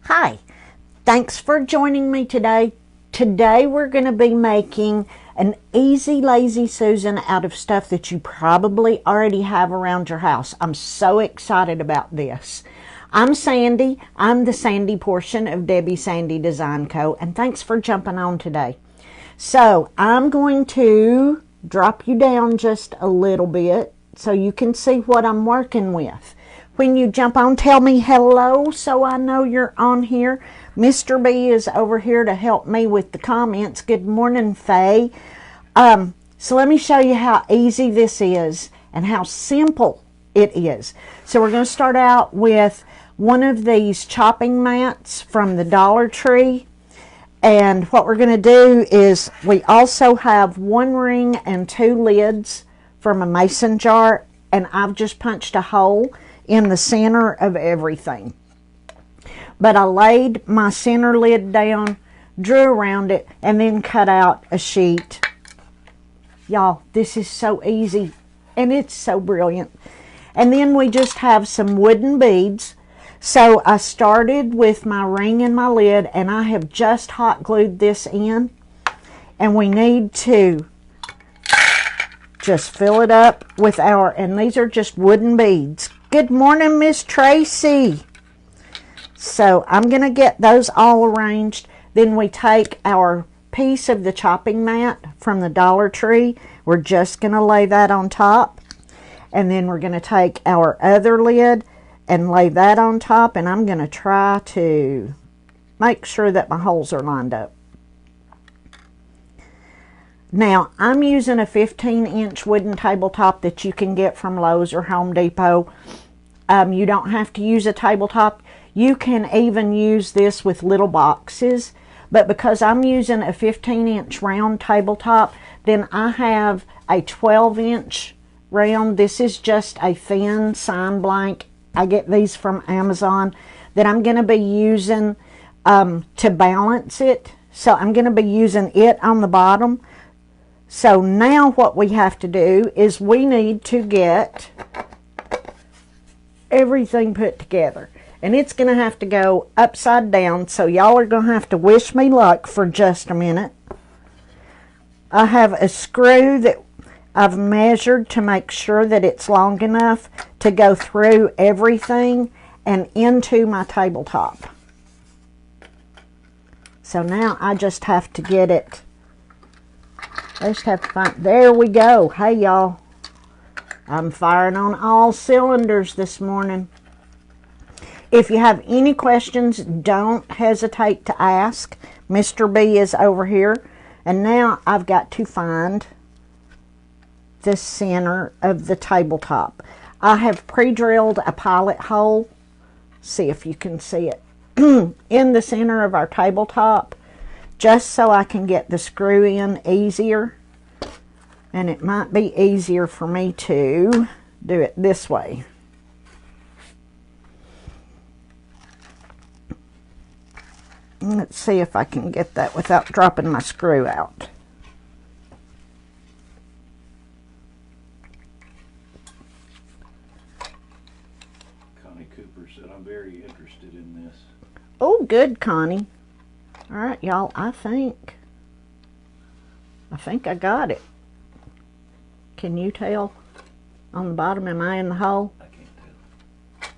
Hi, thanks for joining me today. Today we're going to be making an easy lazy Susan out of stuff that you probably already have around your house. I'm so excited about this. I'm Sandy. I'm the Sandy portion of Debbie Sandy Design Co. And thanks for jumping on today. So I'm going to drop you down just a little bit so you can see what I'm working with. When you jump on, tell me hello so I know you're on here. Mr. B is over here to help me with the comments. Good morning, Faye. So let me show you how easy this is and how simple it is. So we're going to start out with one of these chopping mats from the Dollar Tree. And what we're going to do is we also have one ring and two lids from a mason jar. And I've just punched a hole in the center of everything. But I laid my center lid down, drew around it, and then cut out a sheet. Y'all, this is so easy, and it's so brilliant. And then we just have some wooden beads. So I started with my ring and my lid, and I have just hot glued this in. And we need to just fill it up with and these are just wooden beads. Good morning, Miss Tracy. So I'm going to get those all arranged. Then we take our piece of the chopping mat from the Dollar Tree. We're just going to lay that on top. And then we're going to take our other lid and lay that on top. And I'm going to try to make sure that my holes are lined up. Now, I'm using a 15-inch wooden tabletop that you can get from Lowe's or Home Depot. You don't have to use a tabletop. You can even use this with little boxes. But because I'm using a 15-inch round tabletop, then I have a 12-inch round. This is just a thin sign blank. I get these from Amazon that I'm going to be using to balance it. So I'm going to be using it on the bottom. So now what we have to do is we need to get everything put together. And it's going to have to go upside down, so y'all are going to have to wish me luck for just a minute. I have a screw that I've measured to make sure that it's long enough to go through everything and into my tabletop. So now I just have to get it. I just have to find, there we go. Hey y'all, I'm firing on all cylinders this morning. If you have any questions, don't hesitate to ask. Mr. B is over here. And now I've got to find the center of the tabletop. I have pre-drilled a pilot hole. See if you can see it. In the center of our tabletop, just so I can get the screw in easier. And it might be easier for me to do it this way. Let's see if I can get that without dropping my screw out. Connie Cooper said, I'm very interested in this. Oh, good, Connie. All right, y'all, I think I got it. Can you tell on the bottom? Am I in the hole? I can't tell.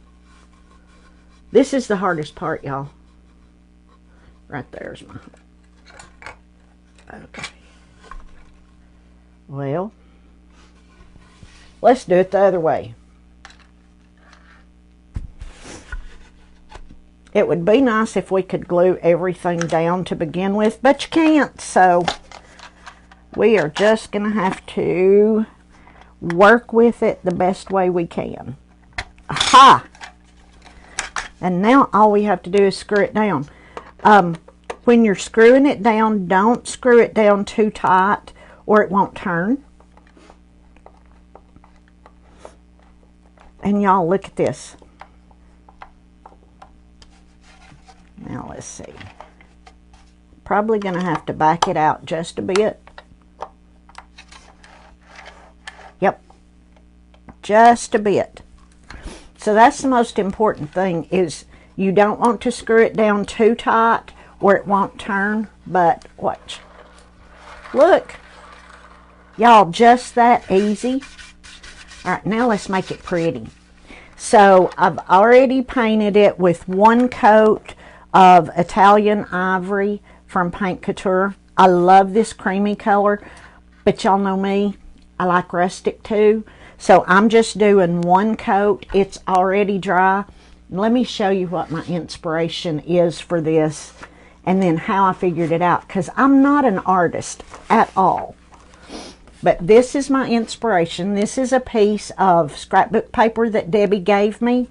This is the hardest part, y'all. Right there's my hole. Okay. Well, let's do it the other way. It would be nice if we could glue everything down to begin with, but you can't, so we are just going to have to work with it the best way we can. Aha! And now all we have to do is screw it down. When you're screwing it down, don't screw it down too tight or it won't turn. And y'all, look at this. Now let's see. Probably going to have to back it out just a bit. Yep, just a bit. So that's the most important thing, is You don't want to screw it down too tight or it won't turn, but watch. Look. Y'all, just that easy. All right, now let's make it pretty. So I've already painted it with one coat of Italian Ivory from Paint Couture. I love this creamy color, but y'all know me, I like rustic too. So I'm just doing one coat. It's already dry. Let me show you what my inspiration is for this and then how I figured it out, because I'm not an artist at all. But this is my inspiration. This is a piece of scrapbook paper that Debbie gave me.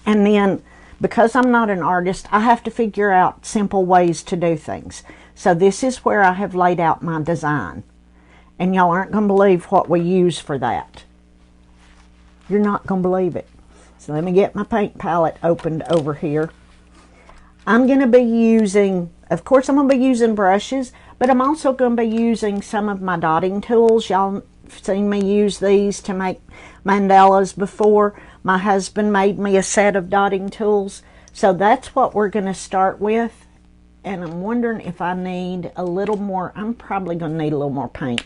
And then, because I'm not an artist, I have to figure out simple ways to do things. So this is where I have laid out my design. And y'all aren't going to believe what we use for that. You're not going to believe it. So let me get my paint palette opened over here. I'm going to be using, of course I'm going to be using brushes, but I'm also going to be using some of my dotting tools. Y'all have seen me use these to make mandalas before. My husband made me a set of dotting tools. So that's what we're going to start with. And I'm wondering if I need a little more. I'm probably going to need a little more paint.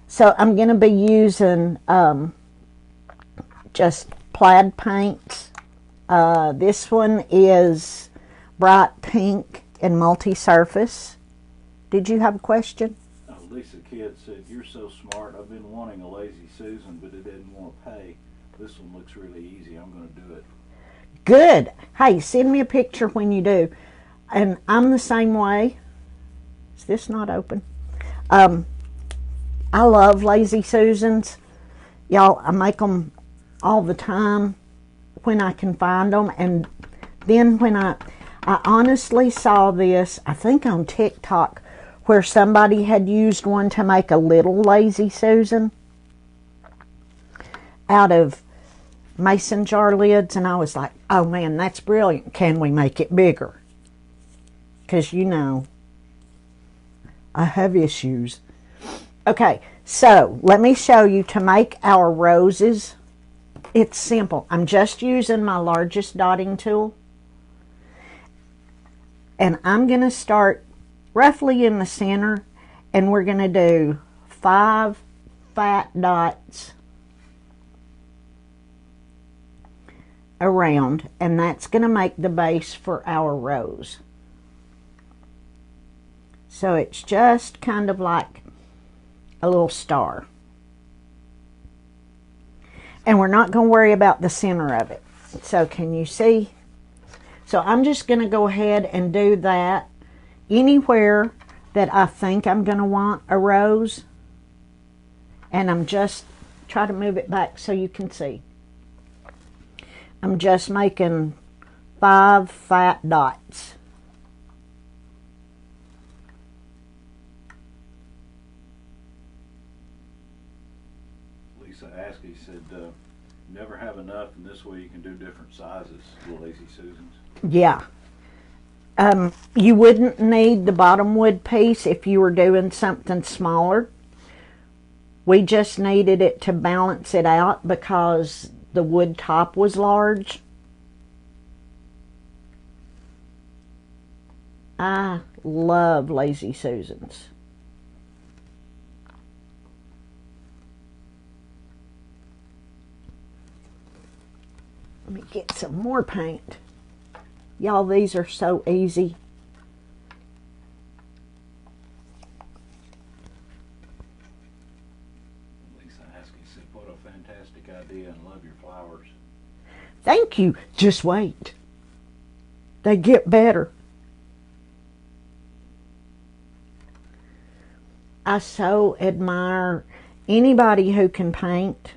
So I'm going to be using just plaid paints. This one is bright pink and multi-surface. Did you have a question? Lisa Kidd said, "You're so smart. I've been wanting a Lazy Susan, but it didn't want to pay. This one looks really easy. I'm going to do it." Good. Hey, send me a picture when you do. And I'm the same way. Is this not open? I love Lazy Susans. Y'all, I make them all the time when I can find them. And then when I honestly saw this, I think on TikTok, where somebody had used one to make a little Lazy Susan out of mason jar lids, and I was like, oh man, that's brilliant. Can we make it bigger? Because you know, I have issues. Okay, so let me show you to make our roses. It's simple. I'm just using my largest dotting tool. And I'm going to start roughly in the center, and we're going to do 5 fat dots around, and that's going to make the base for our rose. So it's just kind of like a little star. And we're not going to worry about the center of it. So can you see? So I'm just going to go ahead and do that anywhere that I think I'm going to want a rose. And I'm just, try to move it back so you can see. I'm just making 5 fat dots. Lisa Askey said, never have enough, and this way you can do different sizes, the Lazy Susans. Yeah. You wouldn't need the bottom wood piece if you were doing something smaller. We just needed it to balance it out because the wood top was large. I love Lazy Susans. Let me get some more paint. Y'all, these are so easy. Lisa Askey said, what a fantastic idea, and love your flowers. Thank you. Just wait. They get better. I so admire anybody who can paint.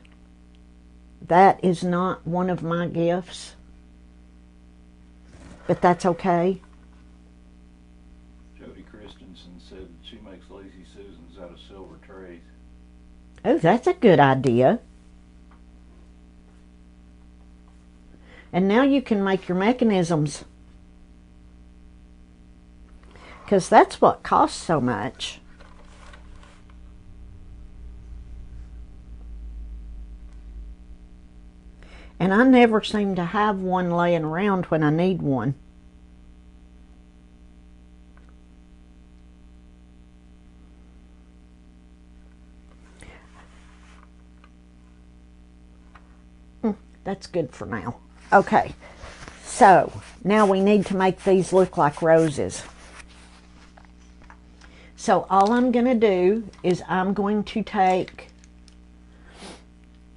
That is not one of my gifts. But that's okay. Jody Christensen said she makes Lazy Susans out of silver trays. Oh, that's a good idea. And now you can make your mechanisms. Because that's what costs so much. And I never seem to have one laying around when I need one. That's good for now. Okay, so now we need to make these look like roses. So all I'm going to do is I'm going to take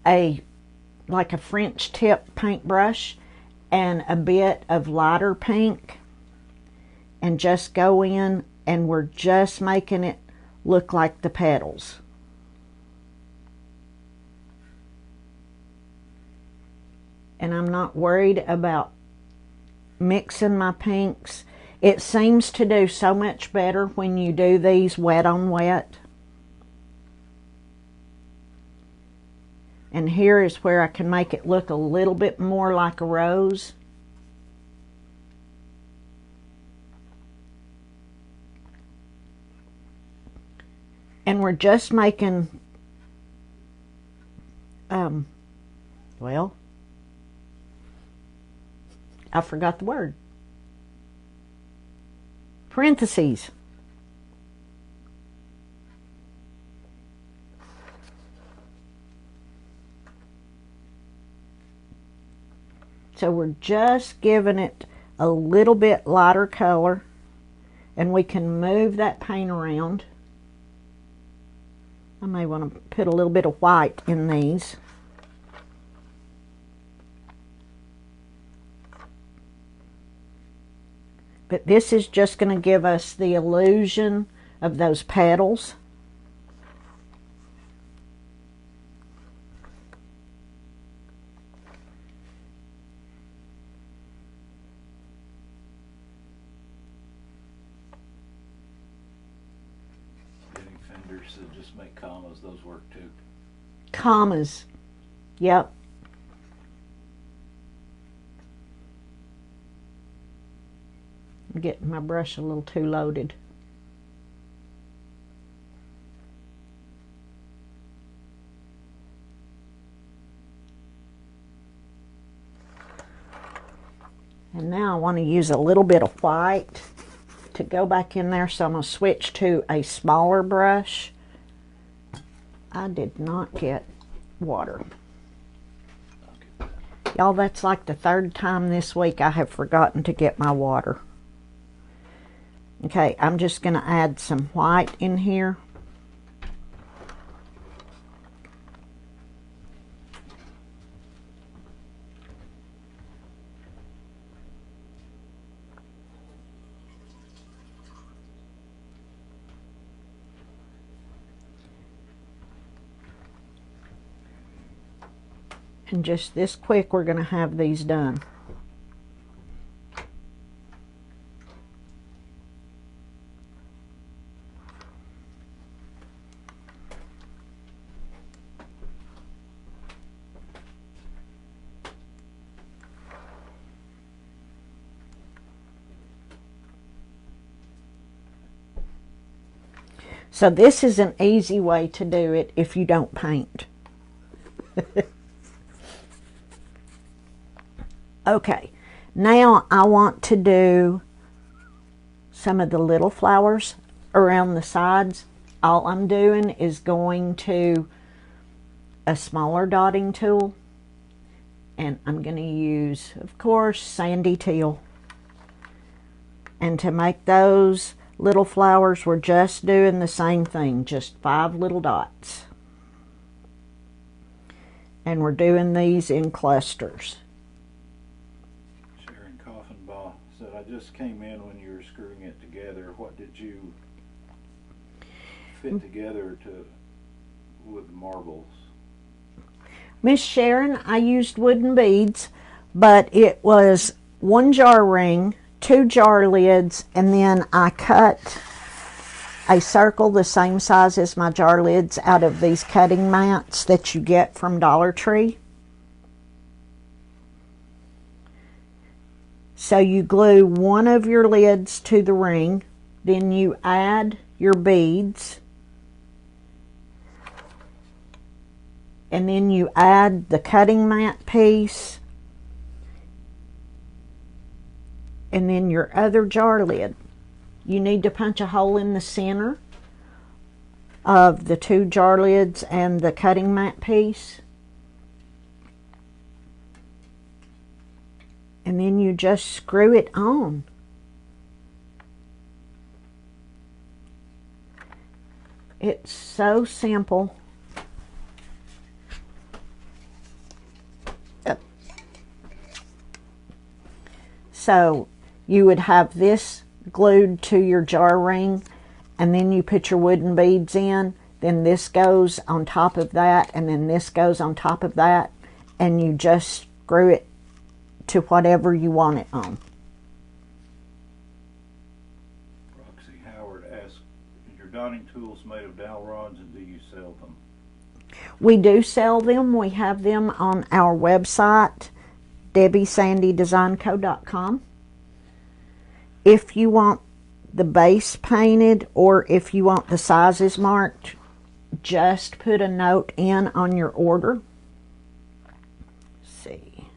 like a French tip paintbrush and a bit of lighter pink and just go in, and we're just making it look like the petals. And I'm not worried about mixing my pinks. It seems to do so much better when you do these wet on wet. And here is where I can make it look a little bit more like a rose. And we're just making, well, I forgot the word. Parentheses. So we're just giving it a little bit lighter color, and we can move that paint around. I may want to put a little bit of white in these. But this is just going to give us the illusion of those petals. Getting fenders to just make commas, those work too. Commas. Yep. I'm getting my brush a little too loaded. And now I want to use a little bit of white to go back in there, so I'm going to switch to a smaller brush. I did not get water. Y'all, that's like the third time this week I have forgotten to get my water. Okay, I'm just going to add some white in here. And just this quick, we're going to have these done. So this is an easy way to do it if you don't paint. Okay, now I want to do some of the little flowers around the sides. All I'm doing is going to a smaller dotting tool, and I'm going to use, of course, sandy teal. And to make those little flowers, we're just doing the same thing, just 5 little dots. And we're doing these in clusters. Sharon Coffenbaugh said, I just came in when you were screwing it together. What did you fit together with marbles? Miss Sharon, I used wooden beads, but it was 1 jar ring, 2 jar lids, and then I cut a circle the same size as my jar lids out of these cutting mats that you get from Dollar Tree. So you glue one of your lids to the ring, then you add your beads, and then you add the cutting mat piece, and then your other jar lid. You need to punch a hole in the center of the two jar lids and the cutting mat piece, and then you just screw it on. It's so simple. So you would have this glued to your jar ring, and then you put your wooden beads in, then this goes on top of that, and then this goes on top of that, and you just screw it to whatever you want it on. Roxy Howard asks, is your donning tools made of dowel rods, and do you sell them? We do sell them. We have them on our website, DebbieSandyDesignCo.com. If you want the base painted, or if you want the sizes marked, just put a note in on your order. Let's see.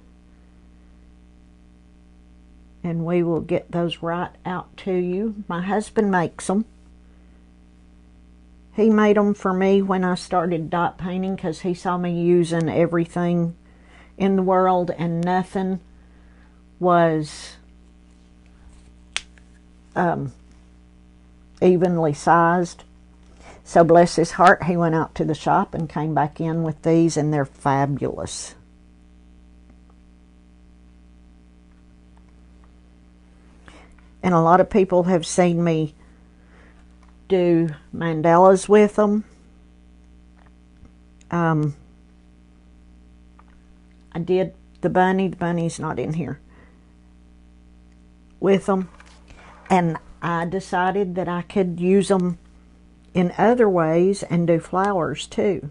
And we will get those right out to you. My husband makes them. He made them for me when I started dot painting because he saw me using everything in the world and nothing was evenly sized. So bless his heart, he went out to the shop and came back in with these, and they're fabulous. And a lot of people have seen me do mandalas with them. I did the bunny's not in here, with them, and I decided that I could use them in other ways and do flowers too.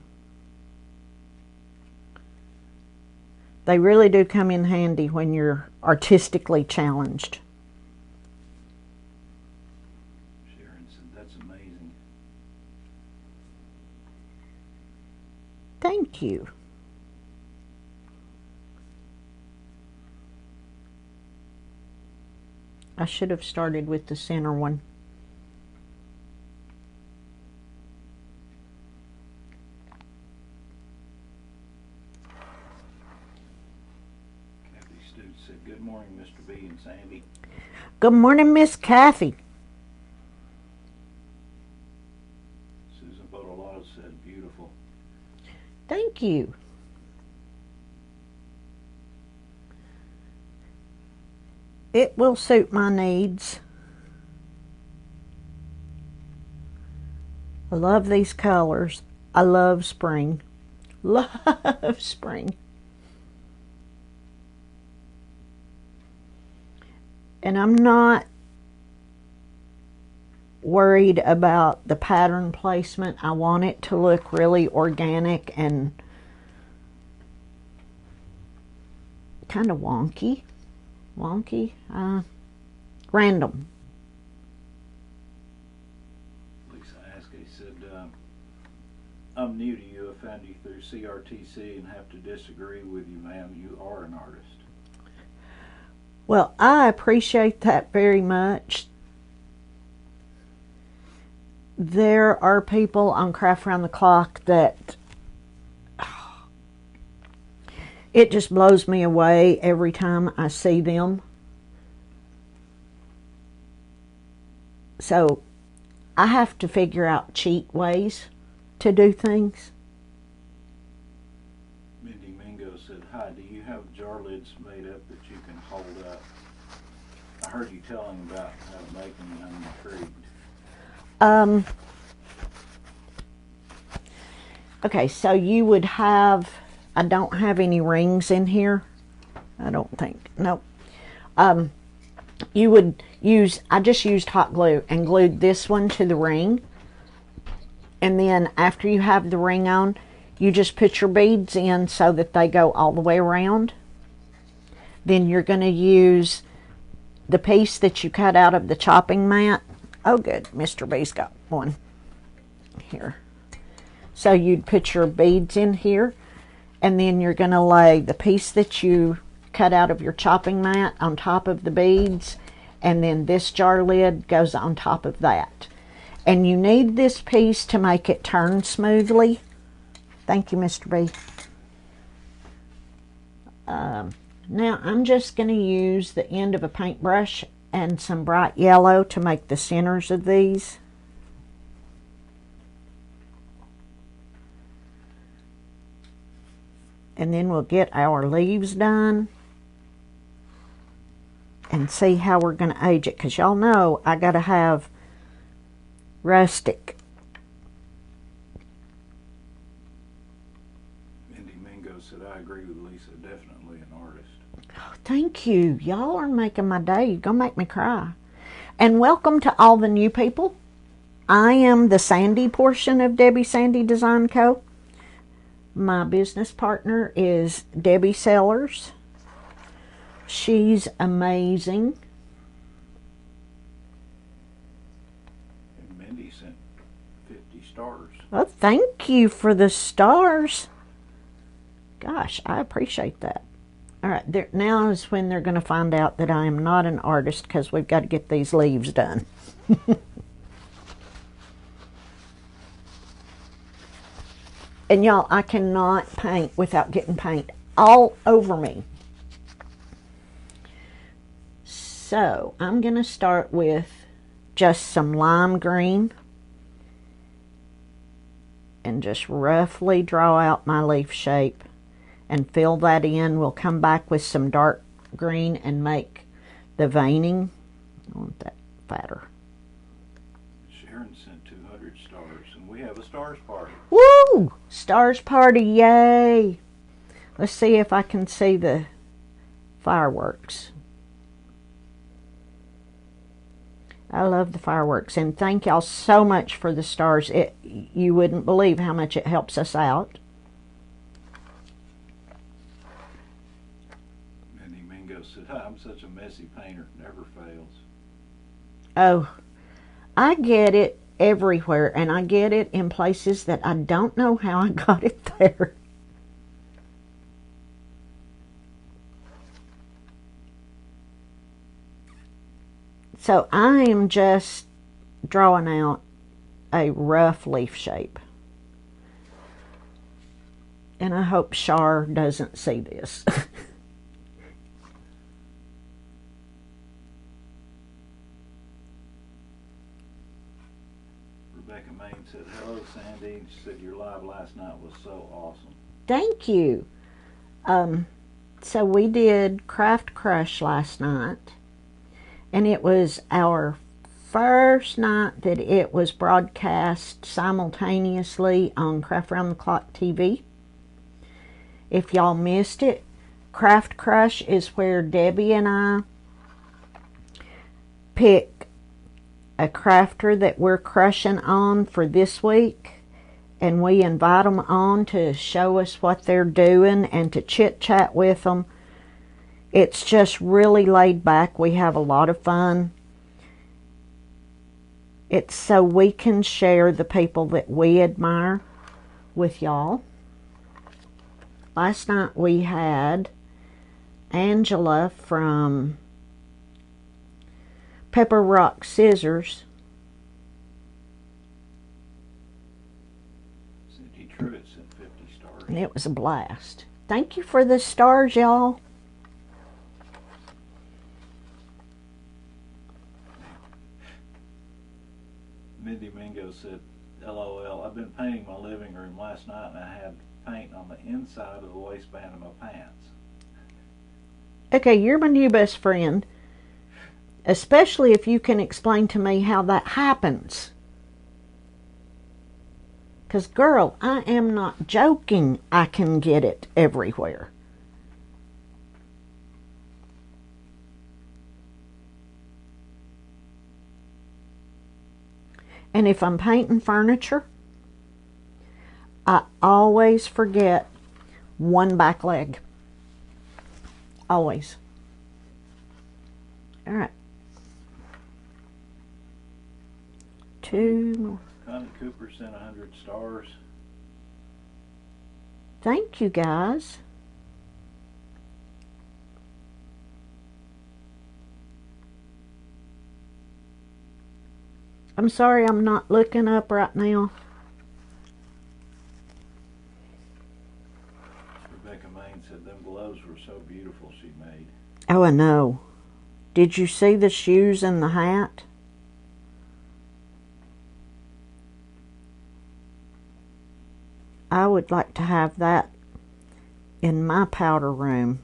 They really do come in handy when you're artistically challenged. Sharon said, that's amazing. Thank you. I should have started with the center one. Kathy Stutes said, good morning, Mr. B and Sandy. Good morning, Miss Kathy. Susan Bodolata said, beautiful. Thank you. It will suit my needs. I love these colors. I love spring. Love spring. And I'm not worried about the pattern placement. I want it to look really organic and kind of wonky. Random. Lisa Askey said, I'm new to you. I found you through CRTC and have to disagree with you, ma'am. You are an artist. Well, I appreciate that very much. There are people on Craft Round the Clock that it just blows me away every time I see them. So I have to figure out cheat ways to do things. Mindy Mingo said, hi, do you have jar lids made up that you can hold up? I heard you telling about how to make them, and I'm intrigued. Okay, so you would have, I don't have any rings in here. I don't think, nope. You would use, I just used hot glue and glued this one to the ring. And then after you have the ring on, you just put your beads in so that they go all the way around. Then you're going to use the piece that you cut out of the chopping mat. Oh good, Mr. B's got one here. So you'd put your beads in here, And then you're going to lay the piece that you cut out of your chopping mat on top of the beads, and then this jar lid goes on top of that. And you need this piece to make it turn smoothly. Thank you, Mr. B. Now I'm just going to use the end of a paintbrush and some bright yellow to make the centers of these. And then we'll get our leaves done and see how we're going to age it, because y'all know I got to have rustic. Mindy Mingo said, I agree with Lisa, definitely an artist. Oh, thank you. Y'all are making my day. You're going to make me cry. And welcome to all the new people. I am the Sandy portion of Debbie Sandy Design Co. My business partner is Debbie Sellers. She's amazing. And Mindy sent 50 stars. Well, thank you for the stars. Gosh, I appreciate that. All right, now is when they're going to find out that I am not an artist, because we've got to get these leaves done. And y'all, I cannot paint without getting paint all over me. So I'm going to start with just some lime green and just roughly draw out my leaf shape and fill that in. We'll come back with some dark green and make the veining. I want that fatter. Sharon sent 200 stars, and we have a stars party. Woo! Stars party, yay! Let's see if I can see the fireworks. I love the fireworks, and thank y'all so much for the stars. You wouldn't believe how much it helps us out. Mindy Mingo said, hi, I'm such a messy painter, never fails. Oh, I get it everywhere, and I get it in places that I don't know how I got it there. So I am just drawing out a rough leaf shape. And I hope Char doesn't see this. Rebecca Main said, hello, Sandy. She said, your live last night was so awesome. Thank you. So we did Craft Crush last night. And it was our first night that it was broadcast simultaneously on Craft Round the Clock TV. If y'all missed it, Craft Crush is where Debbie and I pick a crafter that we're crushing on for this week, and we invite them on to show us what they're doing and to chit chat with them. It's just really laid back. We have a lot of fun. It's so we can share the people that we admire with y'all. Last night we had Angela from Pepper Rock Scissors. Cindy Truitt sent 50 stars. And it was a blast. Thank you for the stars, y'all. Mindy Mingo said, LOL, I've been painting my living room last night, and I had paint on the inside of the waistband of my pants. Okay, you're my new best friend. Especially if you can explain to me how that happens. Because, girl, I am not joking. I can get it everywhere. And if I'm painting furniture, I always forget one back leg. Always. All right. Two more. Connie Cooper sent 100 stars. Thank you, guys. I'm sorry I'm not looking up right now. Rebecca Main said them gloves were so beautiful she made. Oh, I know. Did you see the shoes and the hat? I would like to have that in my powder room.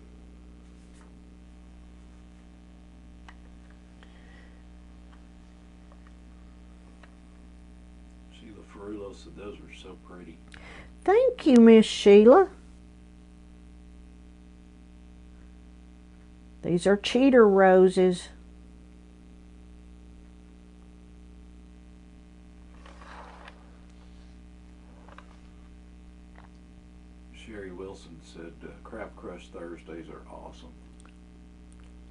Sheila Ferrulo said those were so pretty. Thank you, Miss Sheila. These are cheater roses. Sherry Wilson said Craft Crush Thursdays are awesome.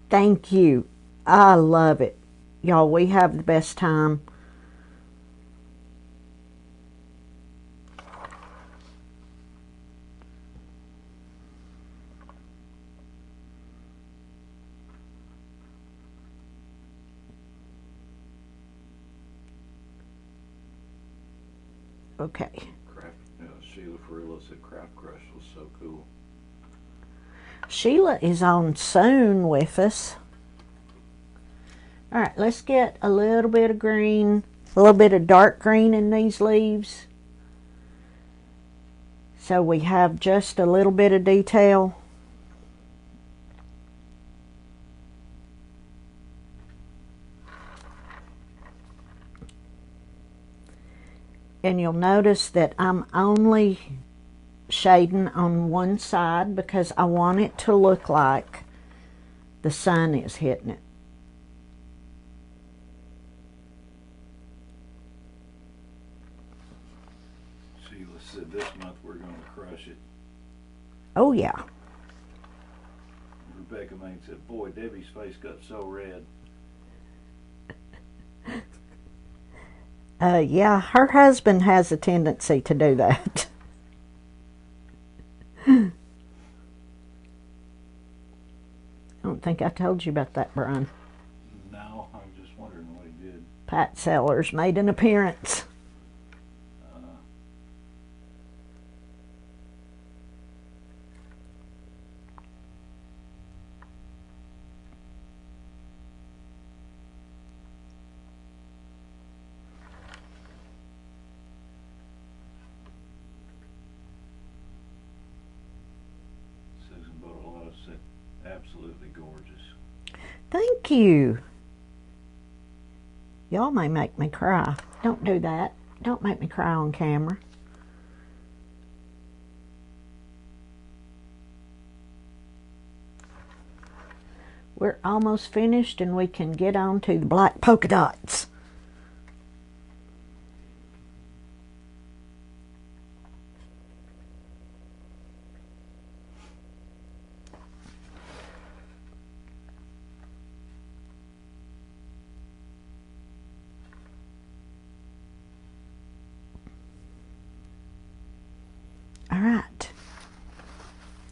Thank you. I love it. Y'all, we have the best time. Okay. Sheila Ferrulo said Craft Crush was so cool. Sheila is on soon with us. All right, let's get a little bit of green, a little bit of dark green in these leaves. So we have just a little bit of detail. And you'll notice that I'm only shading on one side because I want it to look like the sun is hitting it. Sheila said this month we're going to crush it. Oh yeah. Rebecca Main said, boy, Debbie's face got so red. Yeah, her husband has a tendency to do that. I don't think I told you about that, Brian. No, I'm just wondering what he did. Pat Sellers made an appearance. Susan Bottolotto said, absolutely gorgeous. Thank you. Y'all may make me cry. Don't do that. Don't make me cry on camera. We're almost finished and we can get on to the black polka dots. All right.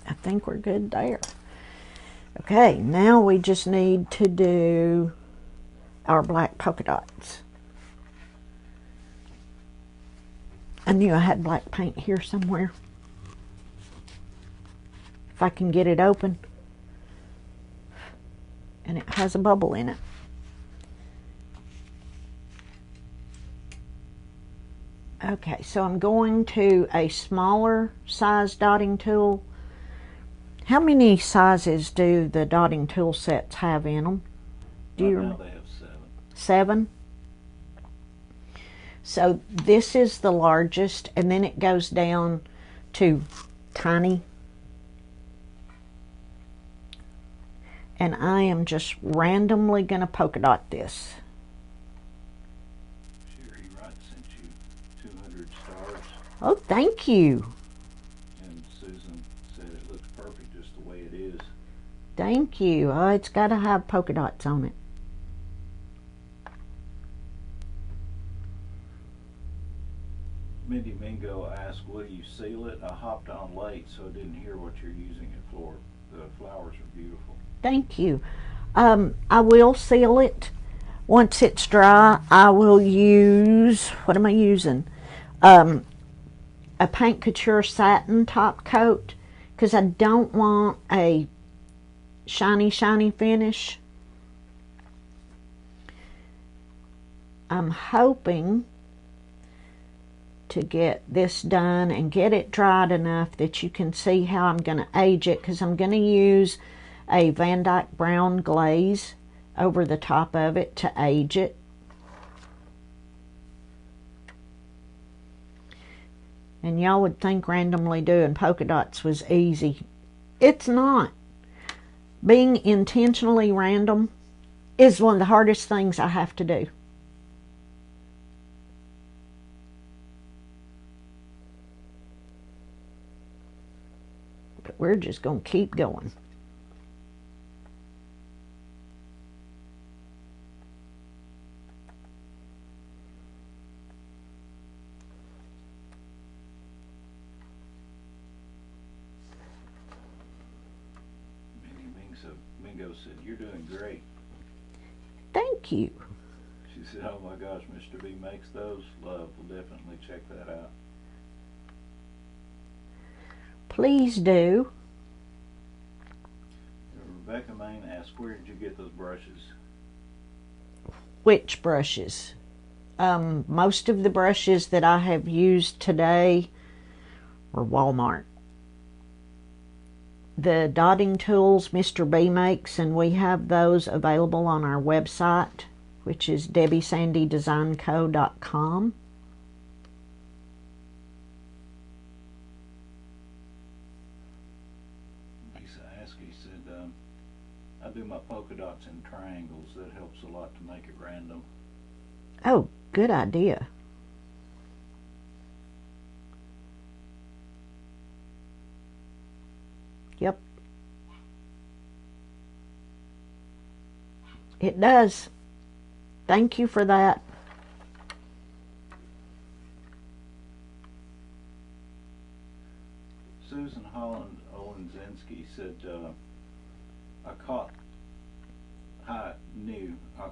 I think we're good there. Okay, now we just need to do our black polka dots. I knew I had black paint here somewhere. If I can get it open. And it has a bubble in it. Okay, so I'm going to a smaller size dotting tool. How many sizes do the dotting tool sets have in them? Do you remember? Now they have 7. 7? So this is the largest, and then it goes down to tiny. And I am just randomly going to polka dot this. Sherry Wright sent you 200 stars. Oh, thank you. And Susan said it looks perfect just the way it is. Thank you. Oh, it's got to have polka dots on it. Mindy Mingo asked, will you seal it? I hopped on late, so I didn't hear what you're using it for. The flowers are beautiful. Thank you. I will seal it. Once it's dry, I will use, what am I using? A Paint Couture satin top coat, because I don't want a shiny finish. I'm hoping to get this done and get it dried enough that you can see how I'm going to age it, because I'm going to use a Van Dyke brown glaze over the top of it to age it. And y'all would think randomly doing polka dots was easy. It's not. Being intentionally random is one of the hardest things I have to do. But we're just going to keep going. Mingo said, you're doing great. Thank you. She said, oh my gosh, Mr. B makes those. Love, we'll definitely check that out. Please do. Rebecca Main asked, where did you get those brushes? Which brushes? Most of the brushes that I have used today were Walmart. The dotting tools Mr. B makes, and we have those available on our website, which is DebbieSandyDesignCo.com. Lisa Askey said, I do my polka dots in triangles. That helps a lot to make it random. Oh, good idea. Yep. It does. Thank you for that. Susan Holland Olenzinski said, I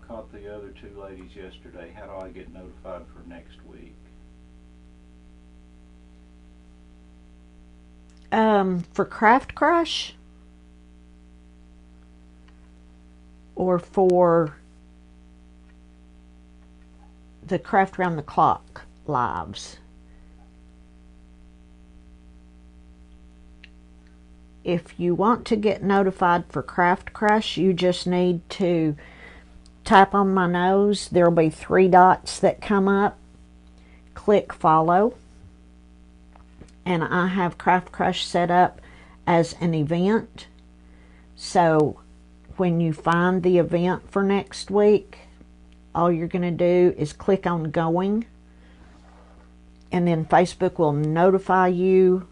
caught the other two ladies yesterday. How do I get notified for next week? For Craft Crush? Or for the Craft Round the Clock lives? If you want to get notified for Craft Crush, you just need to tap on my nose. There'll be 3 dots that come up. Click follow. And I have Craft Crush set up as an event. So when you find the event for next week, all you're going to do is click on going. And then Facebook will notify you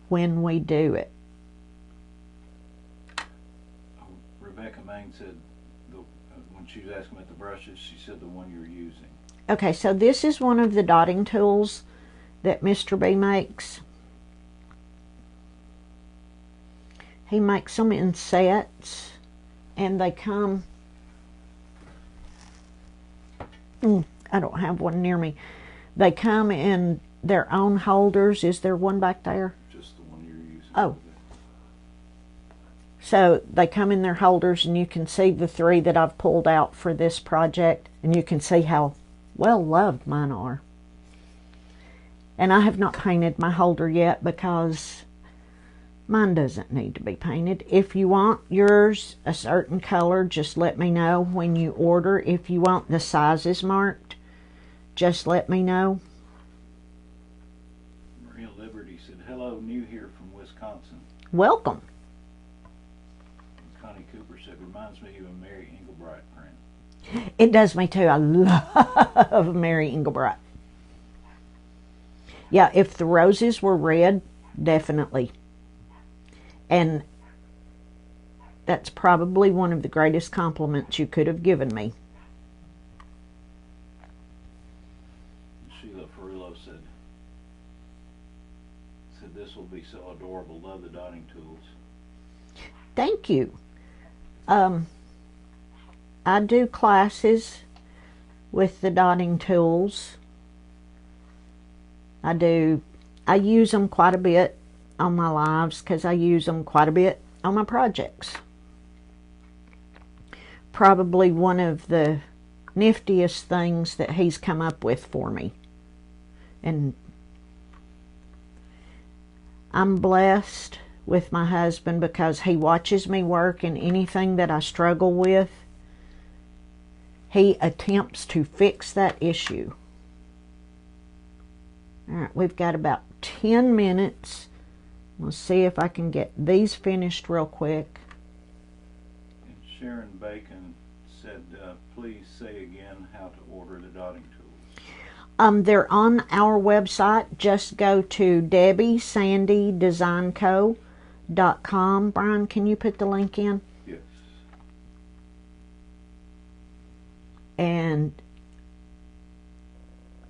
when we do it. Rebecca Main said, when she was asking about the brushes, she said the one you're using. Okay, so this is one of the dotting tools that Mr. B makes. He makes them in sets, and they come, I don't have one near me. They come in their own holders. Is there one back there? Just the one you're using. Oh. So they come in their holders, and you can see the 3 that I've pulled out for this project, and you can see how well loved mine are. And I have not painted my holder yet because mine doesn't need to be painted. If you want yours a certain color, just let me know when you order. If you want the sizes marked, just let me know. Maria Liberty said, hello, new here from Wisconsin. Welcome. And Connie Cooper said, reminds me of a Mary Engelbreit print. It does me too. I love Mary Engelbreit. Yeah, if the roses were red, definitely. And that's probably one of the greatest compliments you could have given me. Sheila Ferrillo so adorable. Love the dotting tools. Thank you. I do classes with the dotting tools. I use them quite a bit on my lives because I use them quite a bit on my projects. Probably one of the niftiest things that he's come up with for me. And I'm blessed with my husband because he watches me work, and anything that I struggle with, he attempts to fix that issue. Alright, we've got about 10 minutes. We'll see if I can get these finished real quick. And Sharon Bacon said, please say again how to order the dotting tools. They're on our website. Just go to DebbieSandyDesignCo.com. Brian, can you put the link in? Yes. And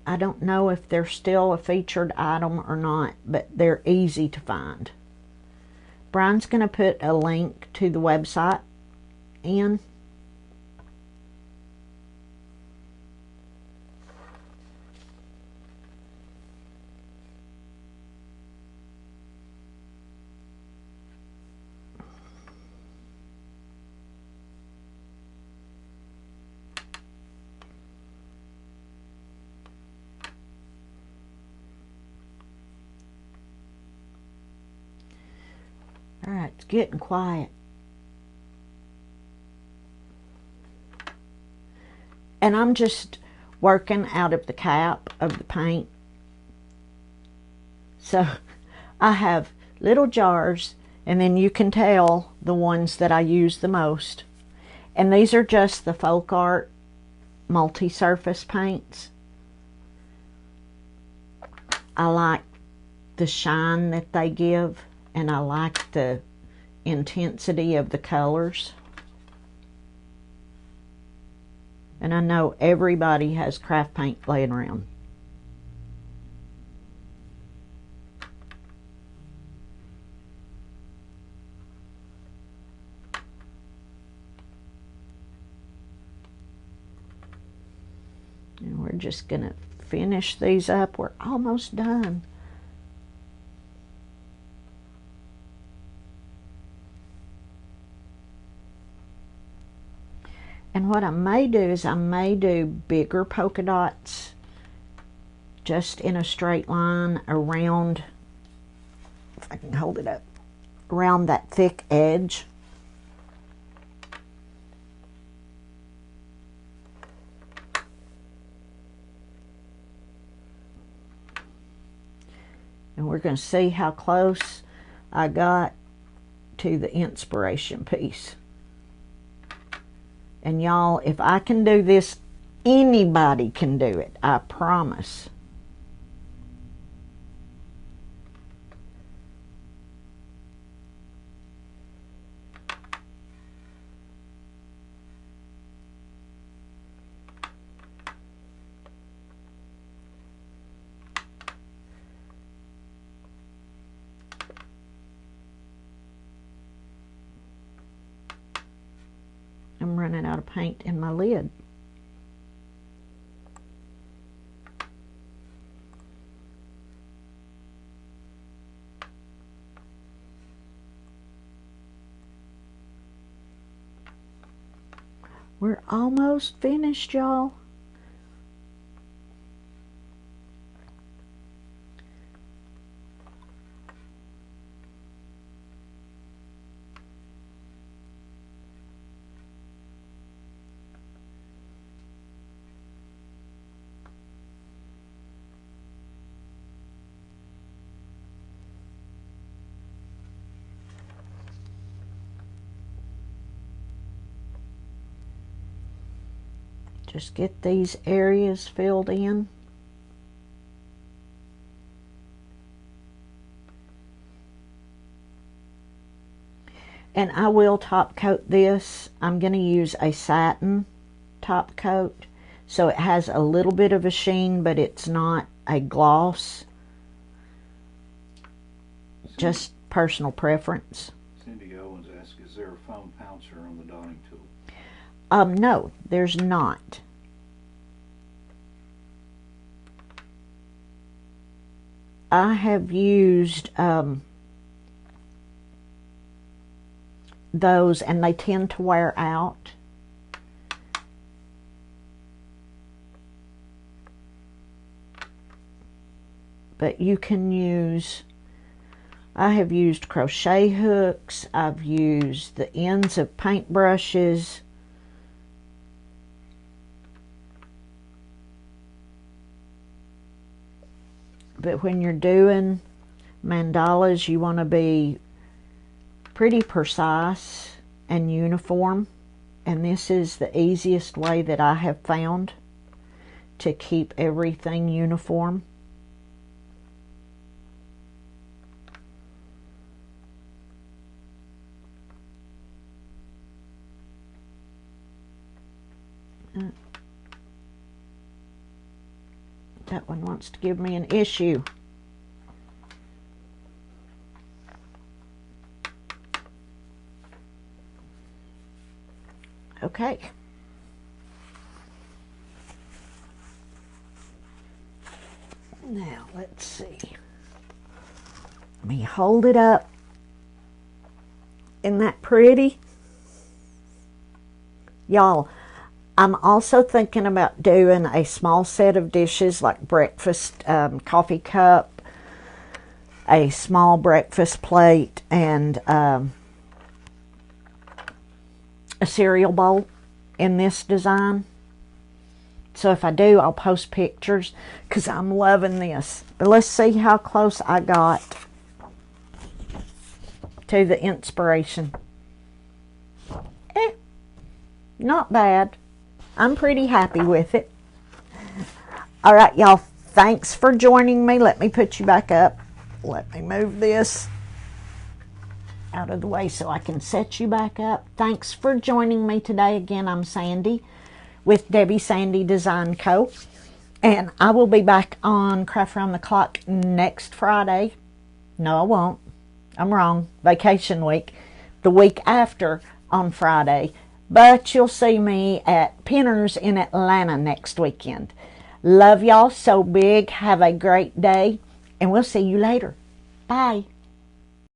I don't know if they're still a featured item or not, but they're easy to find. Brian's going to put a link to the website in. All right, it's getting quiet. And I'm just working out of the cap of the paint. So I have little jars, and then you can tell the ones that I use the most. And these are just the Folk Art multi-surface paints. I like the shine that they give, and I like the intensity of the colors. And I know everybody has craft paint laying around. And we're just going to finish these up. We're almost done. And what I may do is I may do bigger polka dots just in a straight line around, if I can hold it up, around that thick edge. And we're going to see how close I got to the inspiration piece. And y'all, if I can do this, anybody can do it. I promise. I'm running out of paint in my lid. We're almost finished, y'all. Just get these areas filled in. And I will top coat this. I'm going to use a satin top coat, so it has a little bit of a sheen, but it's not a gloss. just personal preference. Cindy Owens asks, is there a foam pouncer on the dotting tool? No, there's not. I have used those, and they tend to wear out. But you can use, I have used crochet hooks, I've used the ends of paint brushes. But when you're doing mandalas, you want to be pretty precise and uniform. And this is the easiest way that I have found to keep everything uniform. That one wants to give me an issue. Okay. Now, let's see. Let me hold it up. Isn't that pretty? Y'all, I'm also thinking about doing a small set of dishes like breakfast coffee cup, a small breakfast plate, and a cereal bowl in this design. So if I do, I'll post pictures because I'm loving this. But let's see how close I got to the inspiration. Not bad. I'm pretty happy with it. All right, y'all, thanks for joining me. Let me put you back up. Let me move this out of the way so I can set you back up. Thanks for joining me today. Again, I'm Sandy with Debbie Sandy Design Co. And I will be back on Craft Around the Clock next Friday. No, I won't. I'm wrong. Vacation week. The week after on Friday. But you'll see me at Pinners in Atlanta next weekend. Love y'all so big. Have a great day. And we'll see you later. Bye.